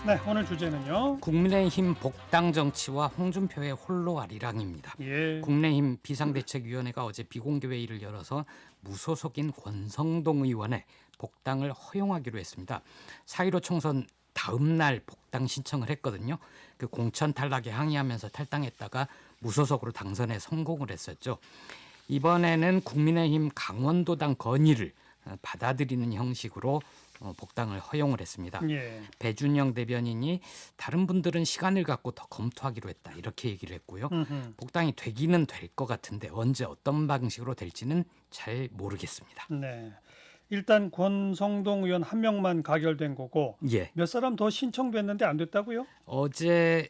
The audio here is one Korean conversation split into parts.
네, 오늘 주제는요. 국민의힘 복당 정치와 홍준표의 홀로 아리랑입니다. 예. 국민의힘 비상대책위원회가 어제 비공개 회의를 열어서 무소속인 권성동 의원의 복당을 허용하기로 했습니다. 4.15 총선 다음 날 복당 신청을 했거든요. 그 공천 탈락에 항의하면서 탈당했다가 무소속으로 당선에 성공을 했었죠. 이번에는 국민의힘 강원도당 건의를 받아들이는 형식으로 복당을 허용을 했습니다. 예. 배준영 대변인이 다른 분들은 시간을 갖고 더 검토하기로 했다 이렇게 얘기를 했고요. 복당이 되기는 될 것 같은데 언제 어떤 방식으로 될지는 잘 모르겠습니다. 네. 일단 권성동 의원 한 명만 가결된 거고 예, 몇 사람 더 신청됐는데 안 됐다고요? 어제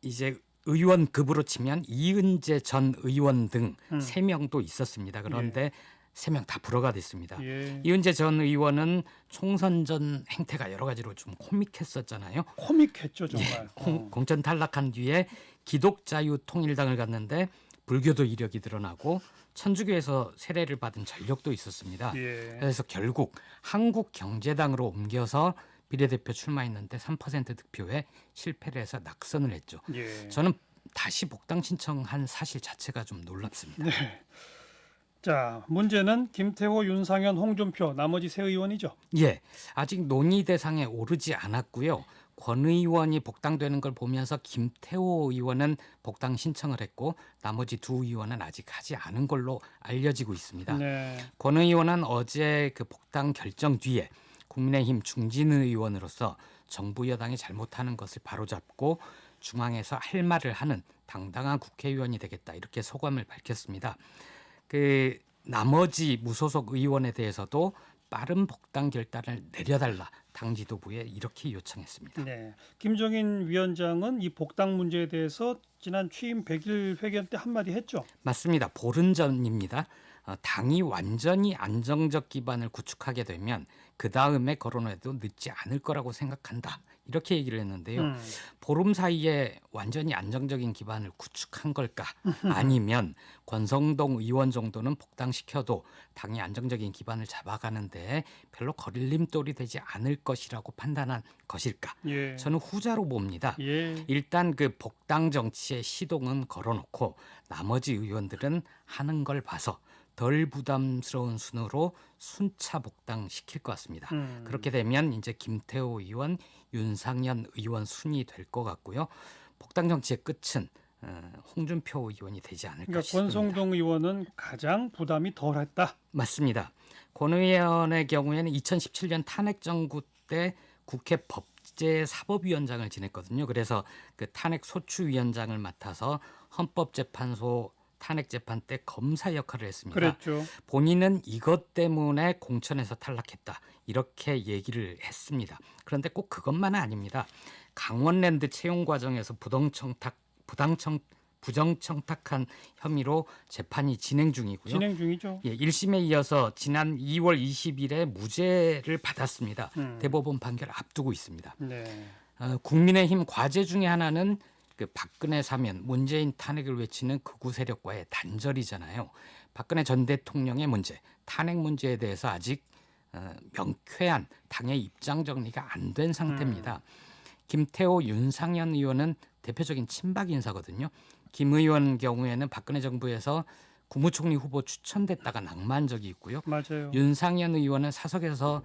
이제 의원급으로 치면 이은재 전 의원 등 3명도 있었습니다. 그런데 3명 다 불허가 됐습니다. 예. 이은재 전 의원은 총선 전 행태가 여러 가지로 좀 코믹했었잖아요. 코믹했죠 정말. 예, 공천 탈락한 뒤에 기독자유통일당을 갔는데 불교도 이력이 드러나고 천주교에서 세례를 받은 전력도 있었습니다. 예. 그래서 결국 한국경제당으로 옮겨서 비례대표 출마했는데 3% 득표에 실패를 해서 낙선을 했죠. 예. 저는 다시 복당 신청한 사실 자체가 좀 놀랍습니다. 네. 자, 문제는 김태호, 윤상현, 홍준표 나머지 세 의원이죠. 예, 아직 논의 대상에 오르지 않았고요. 권 의원이 복당되는 걸 보면서 김태호 의원은 복당 신청을 했고 나머지 두 의원은 아직 하지 않은 걸로 알려지고 있습니다. 네. 권 의원은 어제 그 복당 결정 뒤에 국민의힘 중진 의원으로서 정부 여당이 잘못하는 것을 바로잡고 중앙에서 할 말을 하는 당당한 국회의원이 되겠다 이렇게 소감을 밝혔습니다. 그 나머지 무소속 의원에 대해서도 빠른 복당 결단을 내려달라 당 지도부에 이렇게 요청했습니다. 네. 김종인 위원장은 이 복당 문제에 대해서 지난 취임 100일 회견 때 한마디 했죠. 맞습니다. 보름 전입니다. 당이 완전히 안정적 기반을 구축하게 되면 그 다음에 거론해도 늦지 않을 거라고 생각한다. 이렇게 얘기를 했는데요. 보름 사이에 완전히 안정적인 기반을 구축한 걸까? 아니면 권성동 의원 정도는 복당시켜도 당이 안정적인 기반을 잡아가는데 별로 걸림돌이 되지 않을 것이라고 판단한 것일까? 예. 저는 후자로 봅니다. 예. 일단 그 복당 정치의 시동은 걸어놓고 나머지 의원들은 하는 걸 봐서 덜 부담스러운 순으로 순차 복당 시킬 것 같습니다. 그렇게 되면 이제 김태호 의원, 윤상현 의원 순이 될 것 같고요. 복당 정치의 끝은 홍준표 의원이 되지 않을까 그러니까 싶습니다. 권성동 의원은 가장 부담이 덜했다. 맞습니다. 권 의원의 경우에는 2017년 탄핵 정부 때 국회 법제사법위원장을 지냈거든요. 그래서 그 탄핵 소추위원장을 맡아서 헌법재판소 탄핵 재판 때 검사 역할을 했습니다. 그랬죠. 본인은 이것 때문에 공천에서 탈락했다 이렇게 얘기를 했습니다. 그런데 꼭 그것만은 아닙니다. 강원랜드 채용 과정에서 부정청탁한 혐의로 재판이 진행 중이고요. 진행 중이죠. 예, 1심에 이어서 지난 2월 20일에 무죄를 받았습니다. 대법원 판결 앞두고 있습니다. 네. 국민의힘 과제 중에 하나는 그 박근혜 사면, 문재인 탄핵을 외치는 극우 세력과의 단절이잖아요. 박근혜 전 대통령의 문제, 탄핵 문제에 대해서 아직 명쾌한 당의 입장 정리가 안 된 상태입니다. 김태호, 윤상현 의원은 대표적인 친박 인사거든요. 김 의원 경우에는 박근혜 정부에서 국무총리 후보 추천됐다가 낭만적이 있고요. 맞아요. 윤상현 의원은 사석에서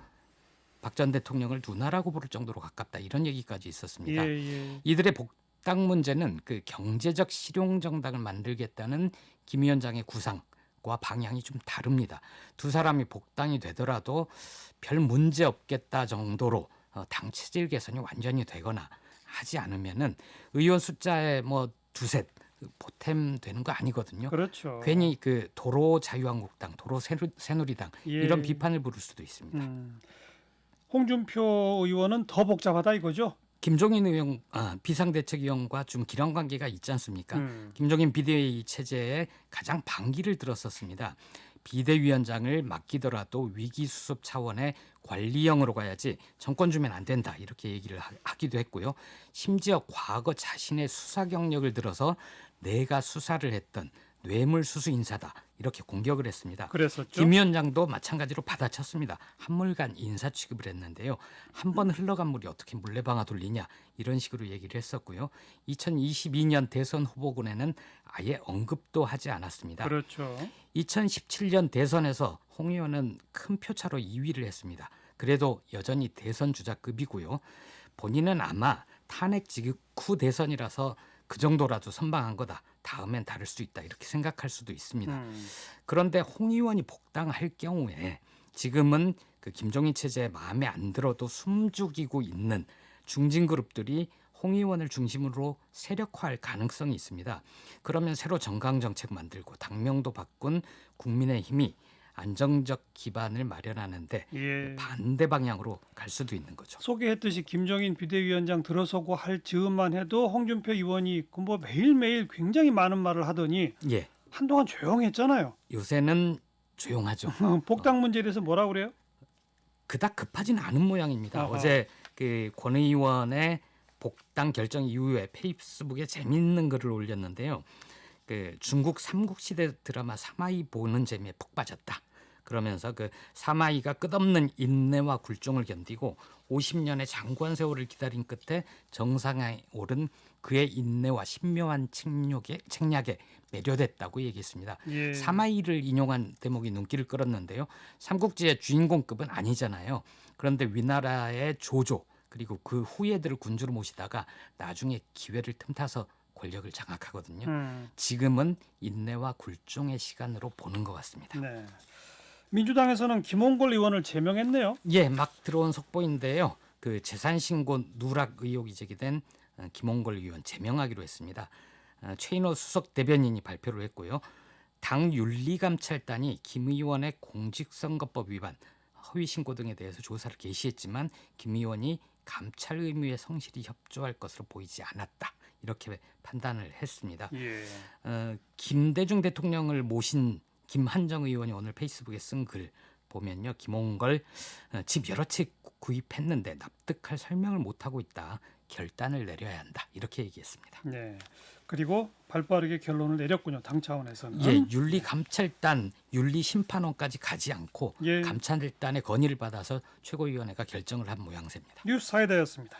박 전 대통령을 누나라고 부를 정도로 가깝다 이런 얘기까지 있었습니다. 예. 이들의 복당 문제는 그 경제적 실용 정당을 만들겠다는 김 위원장의 구상과 방향이 좀 다릅니다. 두 사람이 복당이 되더라도 별 문제 없겠다 정도로 당 체질 개선이 완전히 되거나 하지 않으면은 의원 숫자에 뭐 두셋 보탬되는 거 아니거든요. 그렇죠. 괜히 그 도로 자유한국당, 도로 새누리당 예. 이런 비판을 부를 수도 있습니다. 홍준표 의원은 더 복잡하다 이거죠? 김종인 의원 비상대책위원과 좀 기란 관계가 있지 않습니까? 김종인 비대위 체제에 가장 반기를 들었었습니다. 비대위원장을 맡기더라도 위기수습 차원의 관리형으로 가야지 정권 주면 안 된다 이렇게 얘기를 하기도 했고요. 심지어 과거 자신의 수사 경력을 들어서 내가 수사를 했던 뇌물수수 인사다 이렇게 공격을 했습니다. 그랬었죠. 김 위원장도 마찬가지로 받아쳤습니다. 한물간 인사 취급을 했는데요. 한 번 흘러간 물이 어떻게 물레방아 돌리냐 이런 식으로 얘기를 했었고요. 2022년 대선 후보군에는 아예 언급도 하지 않았습니다. 그렇죠. 2017년 대선에서 홍 의원은 큰 표차로 2위를 했습니다. 그래도 여전히 대선 주자급이고요. 본인은 아마 탄핵 직후 대선이라서 그 정도라도 선방한 거다. 다음엔 다를 수 있다. 이렇게 생각할 수도 있습니다. 그런데 홍 의원이 복당할 경우에 지금은 그 김종인 체제에 마음에 안 들어도 숨죽이고 있는 중진 그룹들이 홍 의원을 중심으로 세력화할 가능성이 있습니다. 그러면 새로 정강 정책 만들고 당명도 바꾼 국민의힘이 안정적 기반을 마련하는데 예. 반대 방향으로 갈 수도 있는 거죠. 소개했듯이 김종인 비대위원장 들어서고 할 즈음만 해도 홍준표 의원이 뭐 매일매일 굉장히 많은 말을 하더니 예, 한동안 조용했잖아요. 요새는 조용하죠. 복당 문제에 대해서 뭐라고 그래요? 그닥 급하지는 않은 모양입니다. 어허. 어제 그 권 의원의 복당 결정 이후에 페이스북에 재밌는 글을 올렸는데요. 그 중국 삼국시대 드라마 사마이 보는 재미에 푹 빠졌다. 그러면서 그 사마이가 끝없는 인내와 굴종을 견디고 50년의 장관 세월을 기다린 끝에 정상에 오른 그의 인내와 신묘한 책략에 매료됐다고 얘기했습니다. 예. 사마이를 인용한 대목이 눈길을 끌었는데요. 삼국지의 주인공급은 아니잖아요. 그런데 위나라의 조조 그리고 그 후예들을 군주로 모시다가 나중에 기회를 틈타서 권력을 장악하거든요. 지금은 인내와 굴종의 시간으로 보는 것 같습니다. 네. 민주당에서는 김홍걸 의원을 제명했네요. 예, 막 들어온 속보인데요. 그 재산신고 누락 의혹이 제기된 김홍걸 의원 제명하기로 했습니다. 최인호 수석 대변인이 발표를 했고요. 당 윤리감찰단이 김 의원의 공직선거법 위반, 허위신고 등에 대해서 조사를 개시했지만 김 의원이 감찰 의무에 성실히 협조할 것으로 보이지 않았다. 이렇게 판단을 했습니다. 예. 김대중 대통령을 모신 김한정 의원이 오늘 페이스북에 쓴 글 보면요. 김홍걸 집 여러 채 구입했는데 납득할 설명을 못하고 있다. 결단을 내려야 한다. 이렇게 얘기했습니다. 네. 그리고 발빠르게 결론을 내렸군요. 당 차원에서는. 예, 윤리감찰단, 윤리심판원까지 가지 않고 예. 감찰단의 건의를 받아서 최고위원회가 결정을 한 모양새입니다. 뉴스 사이다였습니다.